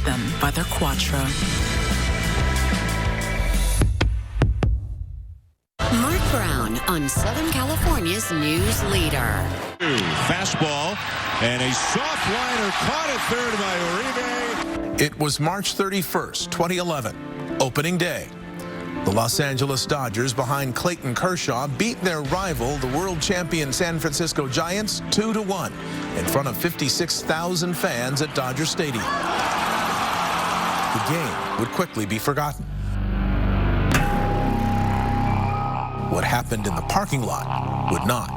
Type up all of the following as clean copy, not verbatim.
them by their Quattro. Mark Brown on Southern California's news leader. Fastball and a soft liner caught at third by Uribe. It was March 31st, 2011, opening day. The Los Angeles Dodgers, behind Clayton Kershaw, beat their rival, the world champion San Francisco Giants, 2-1 in front of 56,000 fans at Dodger Stadium. The game would quickly be forgotten. What happened in the parking lot would not.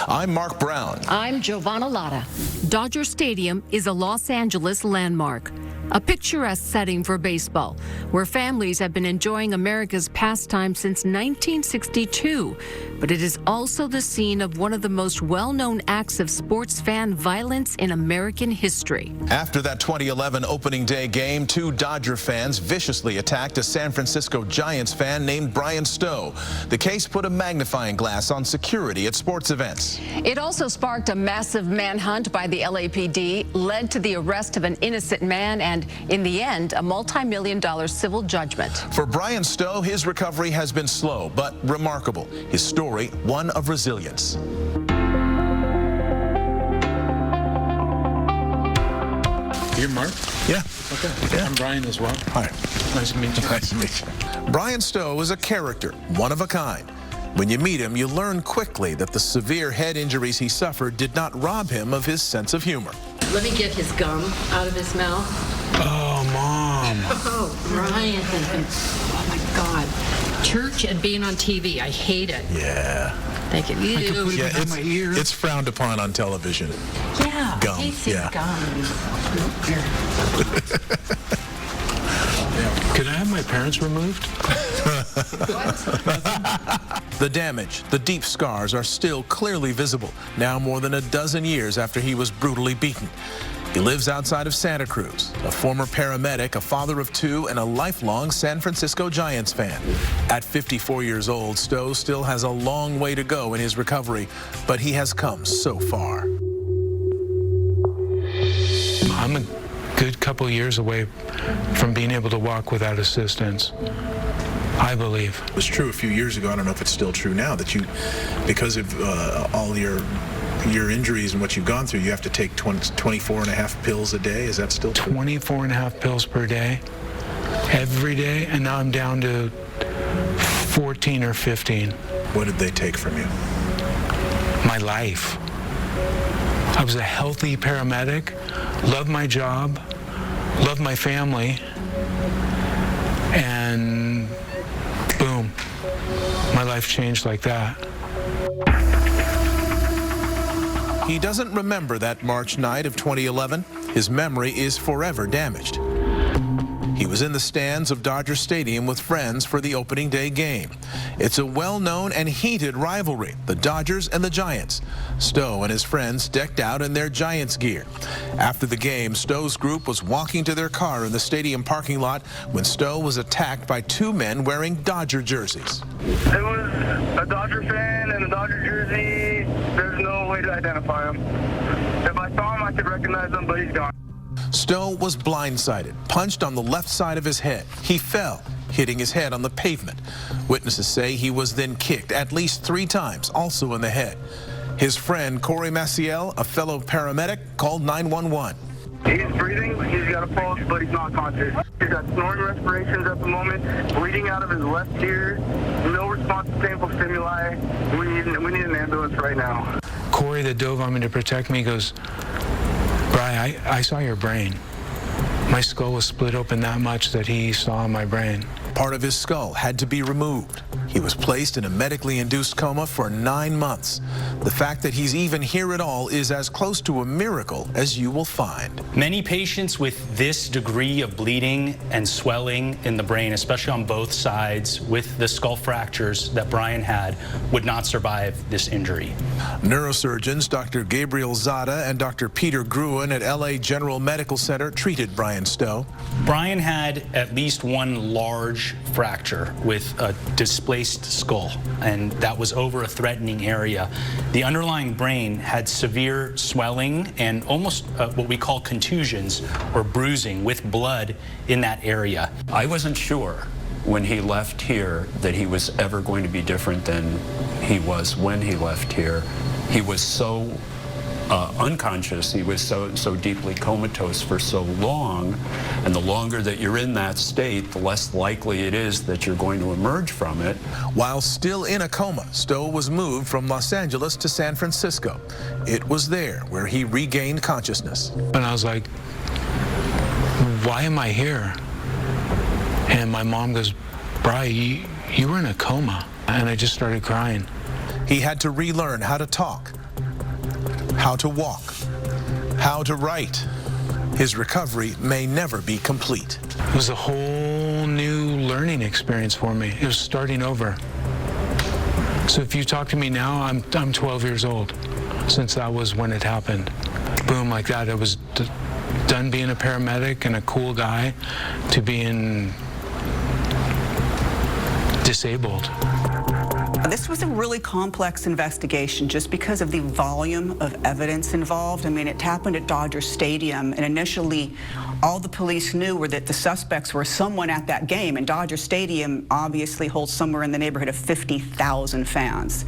I'm Mark Brown. I'm Giovanna Lotta. Dodger Stadium is a Los Angeles landmark, a picturesque setting for baseball, where families have been enjoying America's pastime since 1962. But it is also the scene of one of the most well-known acts of sports fan violence in American history. After that 2011 opening day game, 2 Dodger fans viciously attacked a San Francisco Giants fan named Brian Stowe. The case put a magnifying glass on security at sports events. It also sparked a massive manhunt by the LAPD, led to the arrest of an innocent man, and in the end, a multi-million-dollar civil judgment. For Brian Stowe, his recovery has been slow but remarkable. His story, one of resilience. You're Mark? Yeah. Okay. Yeah. I'm Brian as well. Hi. Nice to meet you. Nice to meet you. Brian Stowe is a character, one of a kind. When you meet him, you learn quickly that the severe head injuries he suffered did not rob him of his sense of humor. Let me get his gum out of his mouth. Oh, Mom. Oh, Brian. Oh, my God. Church and being on TV. I hate it. Yeah. Thank you. Yeah, it's frowned upon on television. Yeah. Gum. Taste his Yeah. gum. Could I have my parents removed? The damage, the deep scars are still clearly visible, now more than a dozen years after he was brutally beaten. He lives outside of Santa Cruz, a former paramedic, a father of 2, and a lifelong San Francisco Giants fan. At 54 years old, Stowe still has a long way to go in his recovery, but he has come so far. I'm a good couple years away from being able to walk without assistance, I believe. It was true a few years ago. I don't know if it's still true now that you, because of all your injuries and what you've gone through, you have to take 24.5 pills a day. Is that still true? 24.5 pills per day, every day, and now I'm down to 14 or 15. What did they take from you? My life. I was a healthy paramedic, loved my job, loved my family, and boom, my life changed like that. He doesn't remember that March night of 2011. His memory is forever damaged. He was in the stands of Dodger Stadium with friends for the opening day game. It's a well-known and heated rivalry, the Dodgers and the Giants. Stowe and his friends decked out in their Giants gear. After the game, Stowe's group was walking to their car in the stadium parking lot when Stowe was attacked by 2 men wearing Dodger jerseys. It was a Dodger fan in a Dodger jersey. There's no way to identify him. If I saw him, I could recognize him, but he's gone. Stowe was blindsided, punched on the left side of his head. He fell, hitting his head on the pavement. Witnesses say he was then kicked at least 3 times, also in the head. His friend, Corey Maciel, a fellow paramedic, called 911. He's breathing, he's got a pulse, but he's not conscious. He's got snoring respirations at the moment, bleeding out of his left ear, no response to painful stimuli. We need an ambulance right now. Corey, that dove on me to protect me, goes, Brian, I saw your brain. My skull was split open that much that he saw in my brain. Part of his skull had to be removed. He was placed in a medically induced coma for 9 months. The fact that he's even here at all is as close to a miracle as you will find. Many patients with this degree of bleeding and swelling in the brain, especially on both sides with the skull fractures that Brian had, would not survive this injury. Neurosurgeons Dr. Gabriel Zada and Dr. Peter Gruen at LA General Medical Center treated Brian Stowe. Brian had at least one large fracture with a displaced skull, and that was over a threatening area. The underlying brain had severe swelling and almost what we call contusions or bruising with blood in that area. I wasn't sure when he left here that he was ever going to be different than he was when he left here. He was so unconscious, he was so deeply comatose for so long, and the longer that you're in that state, the less likely it is that you're going to emerge from it. While still in a coma, Stowe was moved from Los Angeles to San Francisco. It was there where he regained consciousness. And I was like, why am I here? And my mom goes, Bri, you were in a coma. And I just started crying. He had to relearn how to talk, how to walk, how to write. His recovery may never be complete. It was a whole new learning experience for me. It was starting over. So if you talk to me now, I'm 12 years old, since that was when it happened. Boom, like that. It was done being a paramedic and a cool guy to being disabled. This was a really complex investigation just because of the volume of evidence involved. I mean, it happened at Dodger Stadium, and initially all the police knew were that the suspects were someone at that game, and Dodger Stadium obviously holds somewhere in the neighborhood of 50,000 fans.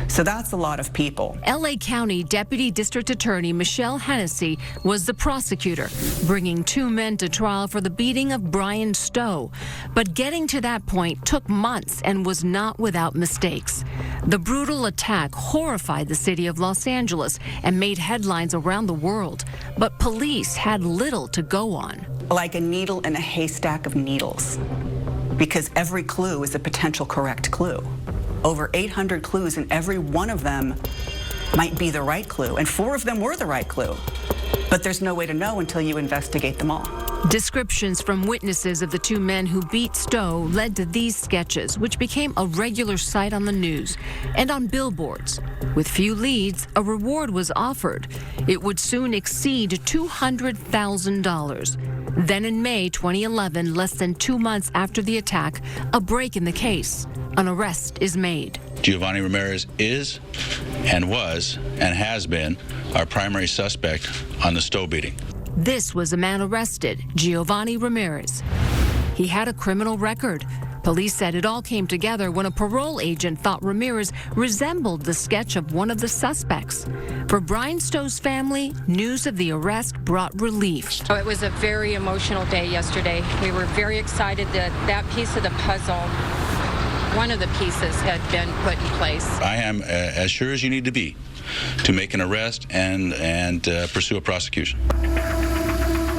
So that's a lot of people. LA County Deputy District Attorney Michelle Hennessy was the prosecutor, bringing 2 men to trial for the beating of Brian Stowe. But getting to that point took months and was not without mistakes. The brutal attack horrified the city of Los Angeles and made headlines around the world. But police had little to go on. Like a needle in a haystack of needles, because every clue is a potential correct clue. Over 800 clues, and every one of them might be the right clue, and 4 of them were the right clue. But there's no way to know until you investigate them all. Descriptions from witnesses of the 2 men who beat Stowe led to these sketches, which became a regular sight on the news and on billboards. With few leads, a reward was offered. It would soon exceed $200,000. Then in May 2011, less than 2 months after the attack, a break in the case. An arrest is made. Giovanni Ramirez is and was and has been our primary suspect on the Stowe beating. This was a man arrested, Giovanni Ramirez. He had a criminal record. Police said it all came together when a parole agent thought Ramirez resembled the sketch of one of the suspects. For Brian Stowe's family, news of the arrest brought relief. It was a very emotional day yesterday. We were very excited that that piece of the puzzle, one of the pieces, had been put in place. I am as sure as you need to be to make an arrest and pursue a prosecution.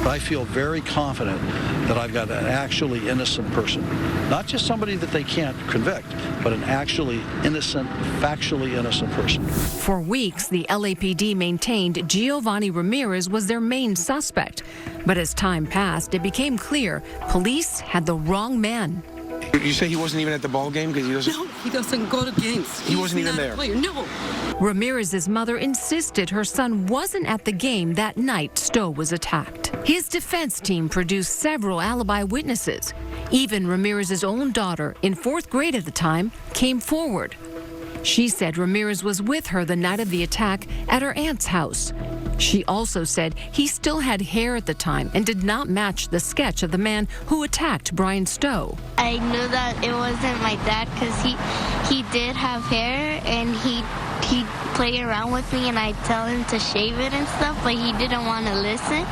I feel very confident that I've got an actually innocent person. Not just somebody that they can't convict, but an actually innocent, factually innocent person. For weeks, the LAPD maintained Giovanni Ramirez was their main suspect. But as time passed, it became clear police had the wrong man. You say he wasn't even at the ball game because he doesn't? No, he doesn't go to games. He wasn't even there? No. Ramirez's mother insisted her son wasn't at the game that night Stowe was attacked. His defense team produced several alibi witnesses. Even Ramirez's own daughter, in 4th grade at the time, came forward. She said Ramirez was with her the night of the attack at her aunt's house. She also said he still had hair at the time and did not match the sketch of the man who attacked Brian Stowe. I knew that it wasn't my dad because he did have hair and he'd play around with me and I'd tell him to shave it and stuff, but he didn't want to listen.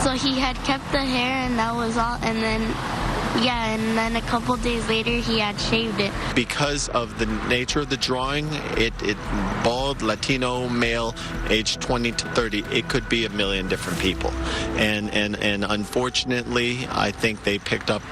So he had kept the hair and that was all. And then Yeah, and then a couple days later, he had shaved it. Because of the nature of the drawing, it bald, Latino, male, age 20 to 30, it could be a million different people. And unfortunately, I think they picked up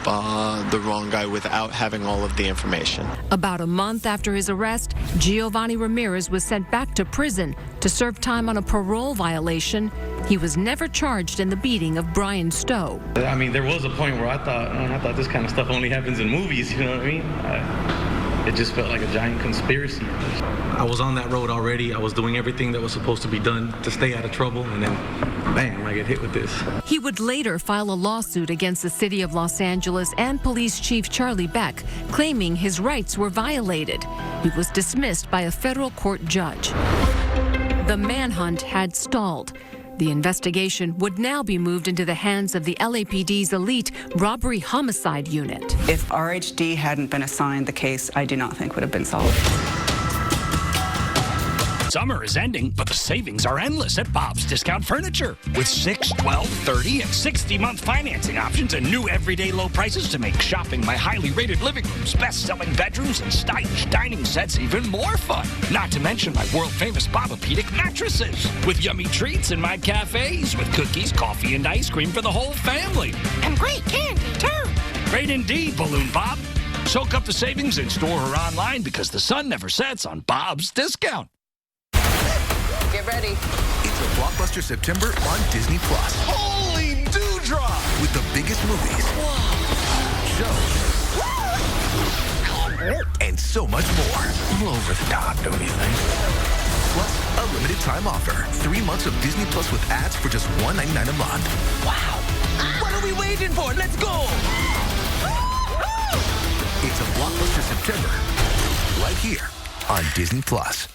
the wrong guy without having all of the information. About a month after his arrest, Giovanni Ramirez was sent back to prison to serve time on a parole violation. He was never charged in the beating of Brian Stowe. I mean, there was a point where I thought this kind of stuff only happens in movies, you know what I mean? It just felt like a giant conspiracy. I was on that road already. I was doing everything that was supposed to be done to stay out of trouble, and then bam, I get hit with this. He would later file a lawsuit against the city of Los Angeles and Police Chief Charlie Beck, claiming his rights were violated. He was dismissed by a federal court judge. The manhunt had stalled. The investigation would now be moved into the hands of the LAPD's elite robbery homicide unit. If RHD hadn't been assigned the case, I do not think would have been solved. Summer is ending, but the savings are endless at Bob's Discount Furniture. With 6, 12, 30, and 60-month financing options and new everyday low prices to make shopping my highly rated living rooms, best-selling bedrooms, and stylish dining sets even more fun. Not to mention my world-famous Bobapedic mattresses. With yummy treats in my cafes, with cookies, coffee, and ice cream for the whole family. And great candy, too. Great indeed, Balloon Bob. Soak up the savings in store or online because the sun never sets on Bob's Discount. Get ready. It's a blockbuster September on Disney+. Holy dewdrop! With the biggest movies, shows, and so much more. A little over the top, don't you think? Plus, a limited time offer. 3 months of Disney Plus with ads for just $1.99 a month. Wow. What are we waiting for? Let's go! It's a blockbuster September, right here on Disney Plus.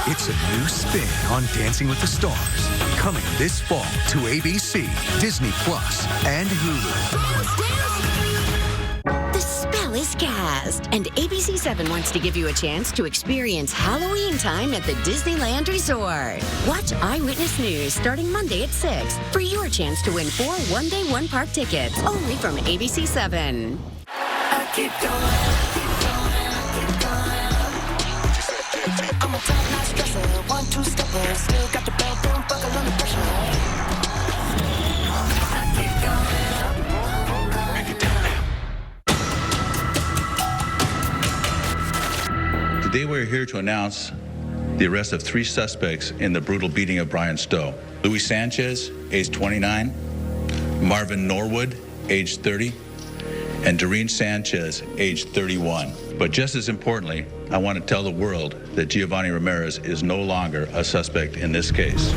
It's a new spin on Dancing with the Stars. Coming this fall to ABC, Disney Plus, and Hulu. The spell is cast, and ABC-7 wants to give you a chance to experience Halloween time at the Disneyland Resort. Watch Eyewitness News starting Monday at 6 for your chance to win 4 one-day, one-park tickets, only from ABC-7. I keep going. I'm a top-notch dresser, 1-2-stepper, still got the belt, don't buckle under pressure. I keep going. Break it down now. Today we're here to announce the arrest of 3 suspects in the brutal beating of Brian Stowe. Luis Sanchez, age 29, Marvin Norwood, age 30, and Doreen Sanchez, age 31. But just as importantly, I want to tell the world that Giovanni Ramirez is no longer a suspect in this case.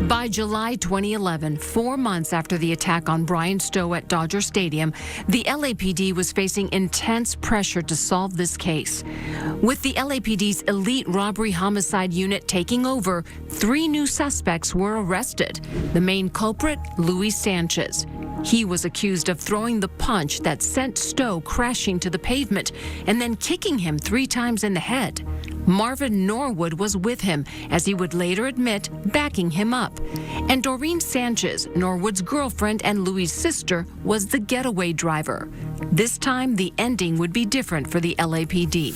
By July 2011, 4 months after the attack on Brian Stowe at Dodger Stadium, the LAPD was facing intense pressure to solve this case. With the LAPD's elite robbery homicide unit taking over, 3 new suspects were arrested. The main culprit, Luis Sanchez. He was accused of throwing the punch that sent Stowe crashing to the pavement and then kicking him 3 times in the head. Marvin Norwood was with him, as he would later admit, backing him up. And Doreen Sanchez, Norwood's girlfriend and Louis' sister, was the getaway driver. This time, the ending would be different for the LAPD.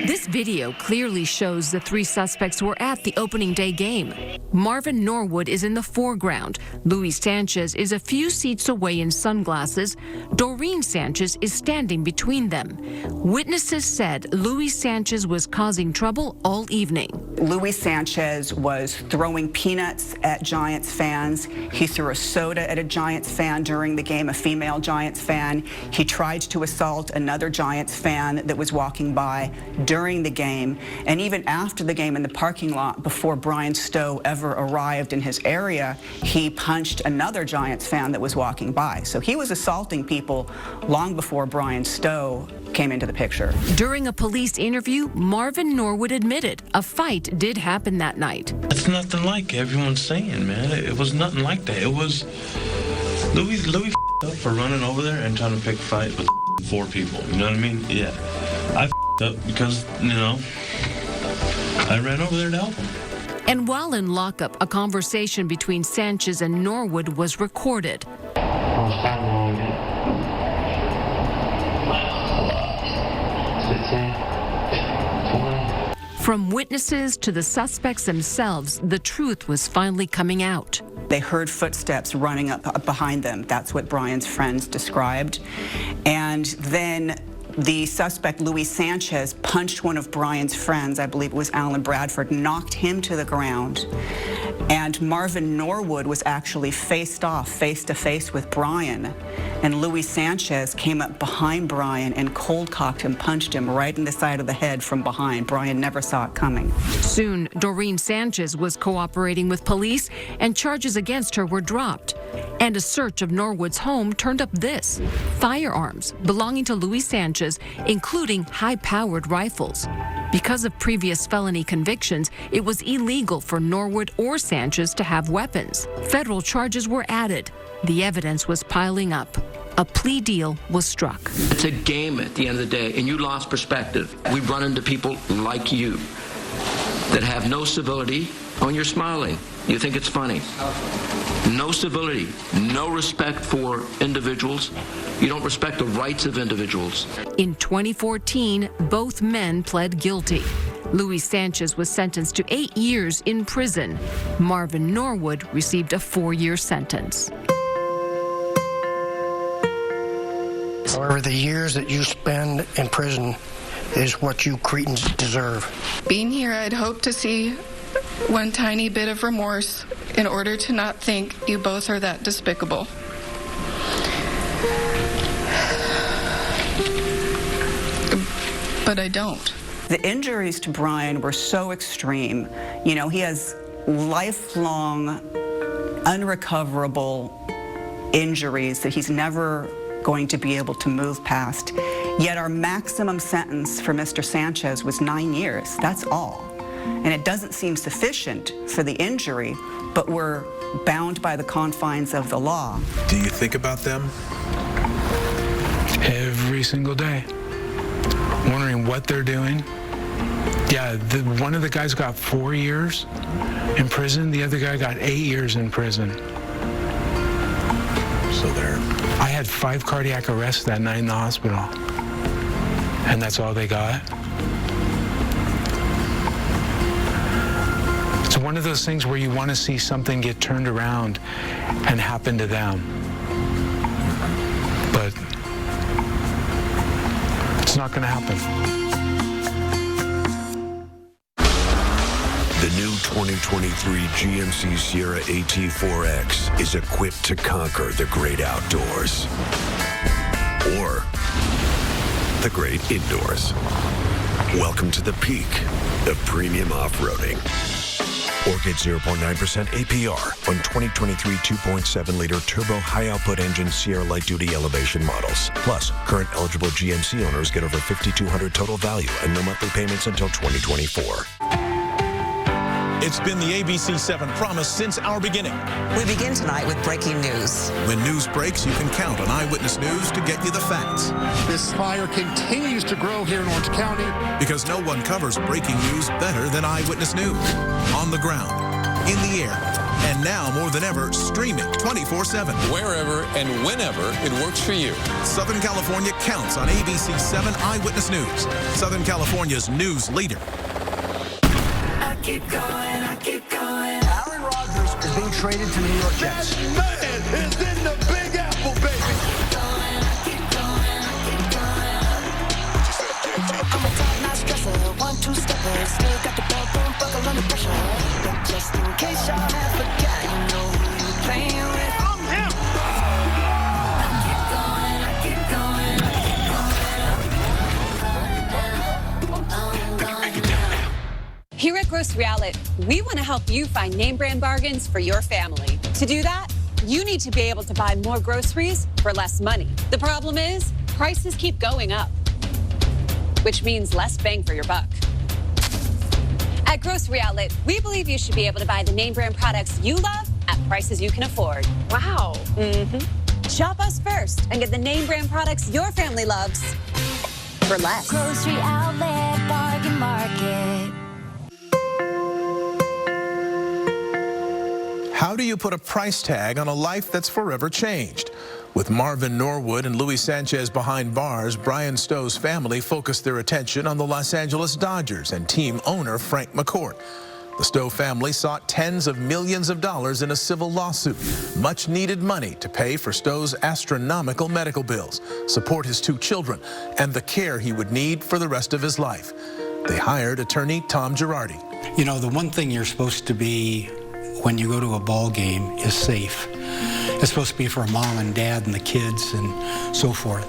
This video clearly shows the 3 suspects were at the opening day game. Marvin Norwood is in the foreground. Luis Sanchez is a few seats away in sunglasses. Doreen Sanchez is standing between them. Witnesses said Luis Sanchez was causing trouble all evening. Luis Sanchez was throwing peanuts at Giants fans. He threw a soda at a Giants fan during the game, a female Giants fan. He tried to assault another Giants fan that was walking by during the game, and even after the game in the parking lot before Brian Stowe ever ever arrived in his area, he punched another Giants fan that was walking by. So he was assaulting people long before Brian Stowe came into the picture. During a police interview, Marvin Norwood admitted a fight did happen that night. It's nothing like everyone's saying, man. It was nothing like that. It was Louis up for running over there and trying to pick a fight with 4 people. You know what I mean? Yeah. I up because, you know, I ran over there to help him. And while in lockup, a conversation between Sanchez and Norwood was recorded. From witnesses to the suspects themselves, the truth was finally coming out. They heard footsteps running up behind them. That's what Brian's friends described. And then the suspect, Louis Sanchez, punched one of Brian's friends, I believe it was Alan Bradford, knocked him to the ground. And Marvin Norwood was actually face to face with Brian. And Louis Sanchez came up behind Brian and cold-cocked him, punched him right in the side of the head from behind. Brian never saw it coming. Soon, Doreen Sanchez was cooperating with police, and charges against her were dropped. And a search of Norwood's home turned up this: firearms belonging to Louis Sanchez, including high-powered rifles. Because of previous felony convictions, it was illegal for Norwood or Sanchez to have weapons. Federal charges were added. The evidence was piling up. A plea deal was struck. It's a game at the end of the day, and you lost perspective. We run into people like you that have no civility. Oh, and you're smiling. You think it's funny. No civility, no respect for individuals. You don't respect the rights of individuals. In 2014, both men pled guilty. Louis Sanchez was sentenced to 8 years in prison. Marvin Norwood received a 4-year sentence. However, the years that you spend in prison is what you cretins deserve. Being here, I'd hope to see one tiny bit of remorse in order to not think you both are that despicable. But I don't. The injuries to Brian were so extreme. You know, he has lifelong, unrecoverable injuries that he's never going to be able to move past. Yet our maximum sentence for Mr. Sanchez was 9 years. That's all. And it doesn't seem sufficient for the injury, but we're bound by the confines of the law. Do you think about them? Every single day. Wondering what they're doing. Yeah, one of the guys got 4 years in prison. The other guy got 8 years in prison. So there. I had 5 cardiac arrests that night in the hospital. And that's all they got. It's one of those things where you want to see something get turned around and happen to them. But it's not going to happen. The new 2023 GMC Sierra AT4X is equipped to conquer the great outdoors. Or the great indoors. Welcome to the peak of premium off-roading. Or get 0.9% APR on 2023 2.7-liter turbo high-output engine Sierra light-duty elevation models. Plus, current eligible GMC owners get over $5,200 total value and no monthly payments until 2024. It's been the ABC-7 promise since our beginning. We begin tonight with breaking news. When news breaks, you can count on Eyewitness News to get you the facts. This fire continues to grow here in Orange County. Because no one covers breaking news better than Eyewitness News. On the ground, in the air, and now more than ever, streaming 24/7. Wherever and whenever it works for you. Southern California counts on ABC-7 Eyewitness News. Southern California's news leader. I keep going, I keep going. Aaron Rodgers is being traded to the New York Jets. Man is in the Big Apple, baby. I'm a top-notch dresser, 1-2-stepper. Still got the ball, boom, buckle under pressure. But just in case y'all have forgot, you know who you playing with. I'm him. I keep going, I keep going, I keep going. Here at Grocery Outlet, we want to help you find name brand bargains for your family. To do that, you need to be able to buy more groceries for less money. The problem is, prices keep going up, which means less bang for your buck. At Grocery Outlet, we believe you should be able to buy the name brand products you love at prices you can afford. Wow. Shop us first and get the name brand products your family loves for less. Grocery Outlet Bargain Market. How do you put a price tag on a life that's forever changed? With Marvin Norwood and Luis Sanchez behind bars, Brian Stowe's family focused their attention on the Los Angeles Dodgers and team owner Frank McCourt. The Stowe family sought tens of millions of dollars in a civil lawsuit, much needed money to pay for Stowe's astronomical medical bills, support his 2 children, and the care he would need for the rest of his life. They hired attorney Tom Girardi. You know, the one thing you're supposed to be when you go to a ball game is safe. It's supposed to be for mom and dad and the kids and so forth.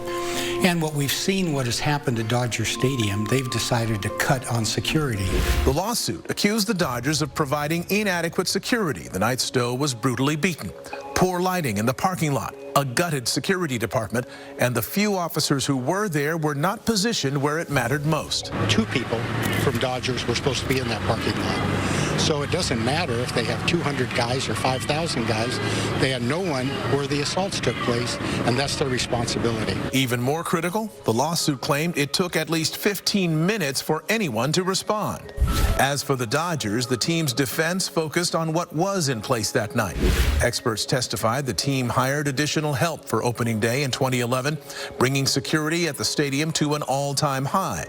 And what we've seen, what has happened at Dodger Stadium, they've decided to cut on security. The lawsuit accused the Dodgers of providing inadequate security the night Stowe was brutally beaten. Poor lighting in the parking lot, a gutted security department, and the few officers who were there were not positioned where it mattered most. 2 people from Dodgers were supposed to be in that parking lot. So it doesn't matter if they have 200 guys or 5,000 guys. They had no one where the assaults took place, and that's their responsibility. Even more critical, the lawsuit claimed it took at least 15 minutes for anyone to respond. As for the Dodgers, the team's defense focused on what was in place that night. Experts testified the team hired additional help for opening day in 2011, bringing security at the stadium to an all-time high.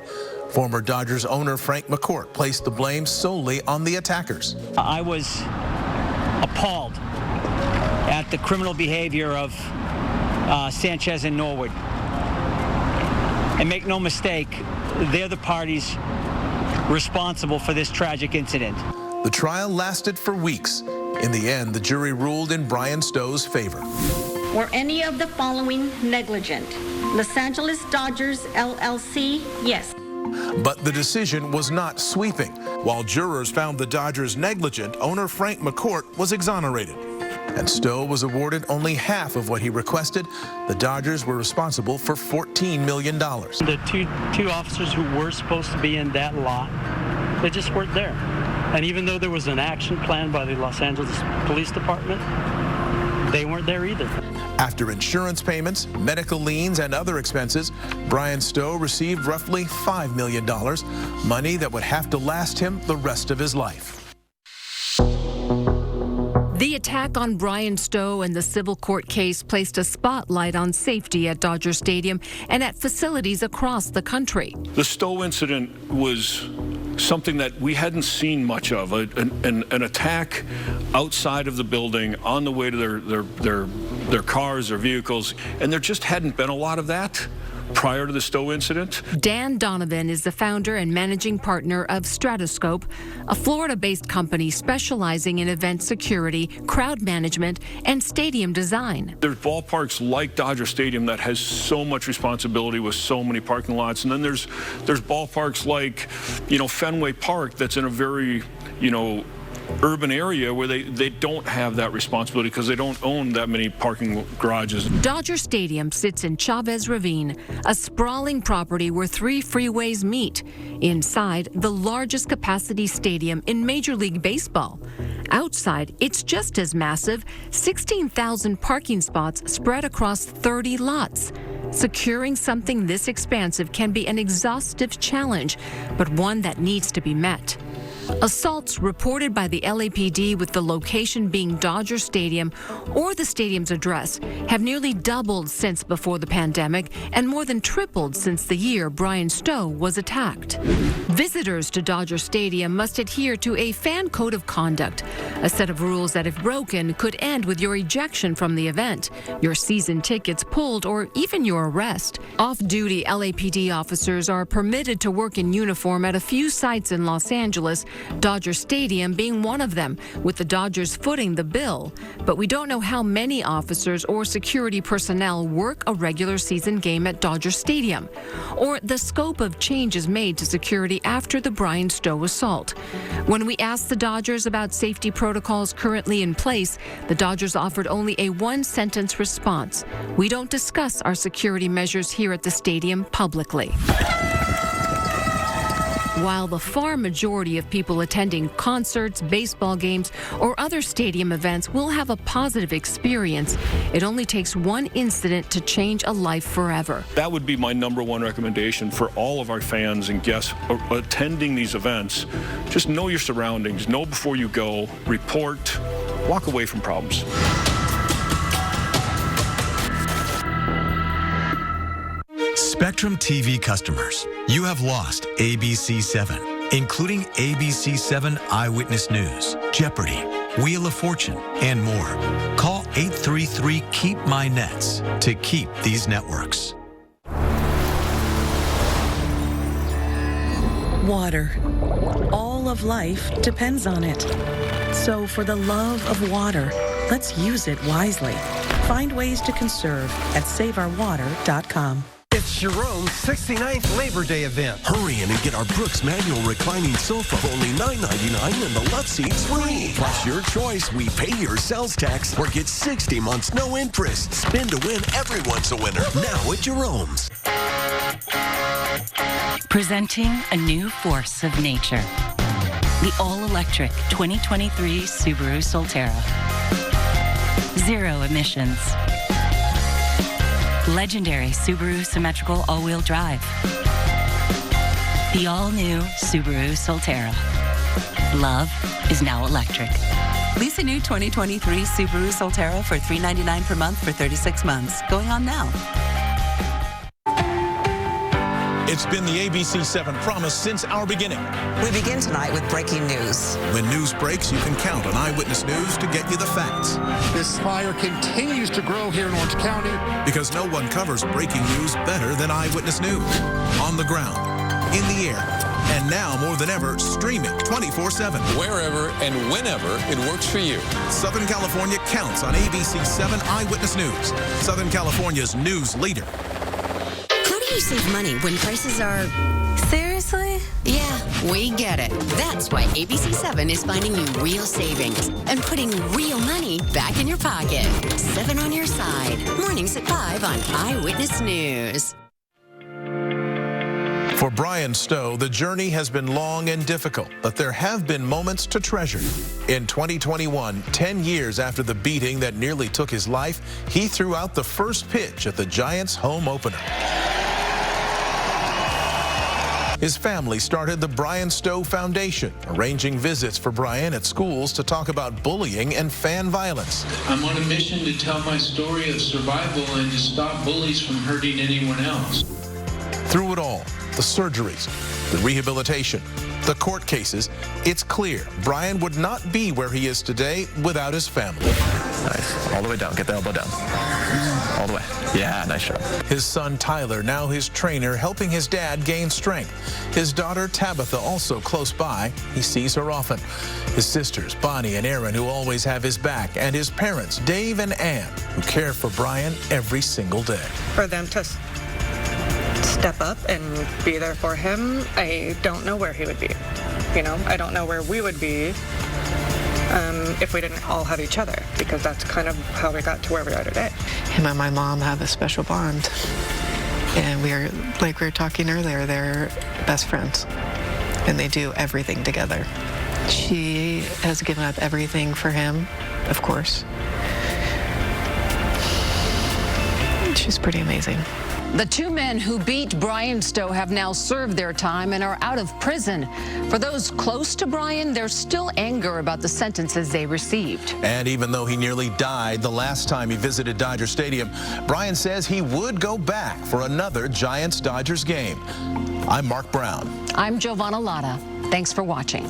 Former Dodgers owner Frank McCourt placed the blame solely on the attackers. I was appalled at the criminal behavior of Sanchez and Norwood. And make no mistake, they're the parties responsible for this tragic incident. The trial lasted for weeks. In the end, the jury ruled in Brian Stowe's favor. Were any of the following negligent? Los Angeles Dodgers, LLC, yes. But the decision was not sweeping. While jurors found the Dodgers negligent, owner Frank McCourt was exonerated. And Stowe was awarded only half of what he requested. The Dodgers were responsible for $14 million. The two officers who were supposed to be in that lot, they just weren't there. And even though there was an action plan by the Los Angeles Police Department, they weren't there either. After insurance payments, medical liens, and other expenses, Brian Stowe received roughly $5 million, money that would have to last him the rest of his life. The attack on Brian Stowe and the civil court case placed a spotlight on safety at Dodger Stadium and at facilities across the country. The Stowe incident was something that we hadn't seen much of, an attack outside of the building on the way to their cars or vehicles, and there just hadn't been a lot of that prior to the Stowe incident. Dan Donovan is the founder and managing partner of Stratoscope, a Florida-based company specializing in event security, crowd management, and stadium design. There's ballparks like Dodger Stadium that has so much responsibility with so many parking lots, and then there's ballparks like, Fenway Park that's in a very, urban area where they don't have that responsibility because they don't own that many parking garages. Dodger Stadium sits in Chavez Ravine, a sprawling property where 3 freeways meet. Inside, the largest capacity stadium in Major League Baseball. Outside, it's just as massive, 16,000 parking spots spread across 30 lots. Securing something this expansive can be an exhaustive challenge, but one that needs to be met. Assaults reported by the LAPD with the location being Dodger Stadium or the stadium's address have nearly doubled since before the pandemic and more than tripled since the year Brian Stowe was attacked. Visitors to Dodger Stadium must adhere to a fan code of conduct, a set of rules that, if broken, could end with your ejection from the event, your season tickets pulled, or even your arrest. Off-duty LAPD officers are permitted to work in uniform at a few sites in Los Angeles, Dodger Stadium being one of them, with the Dodgers footing the bill. But we don't know how many officers or security personnel work a regular season game at Dodger Stadium, or the scope of changes made to security after the Brian Stowe assault. When we asked the Dodgers about safety protocols currently in place, the Dodgers offered only a one-sentence response. "We don't discuss our security measures here at the stadium publicly." While the far majority of people attending concerts, baseball games, or other stadium events will have a positive experience, it only takes one incident to change a life forever. That would be my #1 recommendation for all of our fans and guests attending these events. Just know your surroundings, know before you go, report, walk away from problems. Spectrum TV customers, you have lost ABC-7, including ABC-7 Eyewitness News, Jeopardy, Wheel of Fortune, and more. Call 833-KEEP-MY-NETS to keep these networks. Water. All of life depends on it. So for the love of water, let's use it wisely. Find ways to conserve at saveourwater.com. It's Jerome's 69th Labor Day event. Hurry in and get our Brooks manual reclining sofa for only $9.99 and the love seats free. Plus your choice, we pay your sales tax or get 60 months no interest. Spin to win, everyone's a winner. Now at Jerome's. Presenting a new force of nature. The all-electric 2023 Subaru Solterra. 0 emissions. Legendary Subaru symmetrical all-wheel drive. The all-new Subaru Solterra. Love is now electric. Lease a new 2023 Subaru Solterra for $399 per month for 36 months. Going on now. It's been the ABC-7 promise since our beginning. We begin tonight with breaking news. When news breaks, you can count on Eyewitness News to get you the facts. This fire continues to grow here in Orange County. Because no one covers breaking news better than Eyewitness News. On the ground, in the air, and now more than ever, streaming 24/7. Wherever and whenever it works for you. Southern California counts on ABC-7 Eyewitness News, Southern California's news leader. How do you save money when prices are... Seriously? Yeah, we get it. That's why ABC-7 is finding you real savings and putting real money back in your pocket. 7 on your side. Mornings at 5 on Eyewitness News. For Brian Stowe, the journey has been long and difficult, but there have been moments to treasure. In 2021, 10 years after the beating that nearly took his life, he threw out the first pitch at the Giants' home opener. His family started the Brian Stowe Foundation, arranging visits for Brian at schools to talk about bullying and fan violence. I'm on a mission to tell my story of survival and to stop bullies from hurting anyone else. Through it all, the surgeries, the rehabilitation, the court cases, it's clear Brian would not be where he is today without his family. Nice. All the way down. Get the elbow down. All the way. Yeah, nice shot. His son Tyler, now his trainer, helping his dad gain strength. His daughter Tabitha, also close by. He sees her often. His sisters Bonnie and Aaron, who always have his back. And his parents, Dave and Ann, who care for Brian every single day. For them to step up and be there for him, I don't know where he would be. You know, I don't know where we would be if we didn't all have each other, because that's kind of how we got to where we are today. Him and my mom have a special bond, and like we were talking earlier, they're best friends, and they do everything together. She has given up everything for him, of course. She's pretty amazing. The 2 men who beat Brian Stowe have now served their time and are out of prison. For those close to Brian, there's still anger about the sentences they received. And even though he nearly died the last time he visited Dodger Stadium, Brian says he would go back for another Giants-Dodgers game. I'm Mark Brown. I'm Giovanna Lotta. Thanks for watching.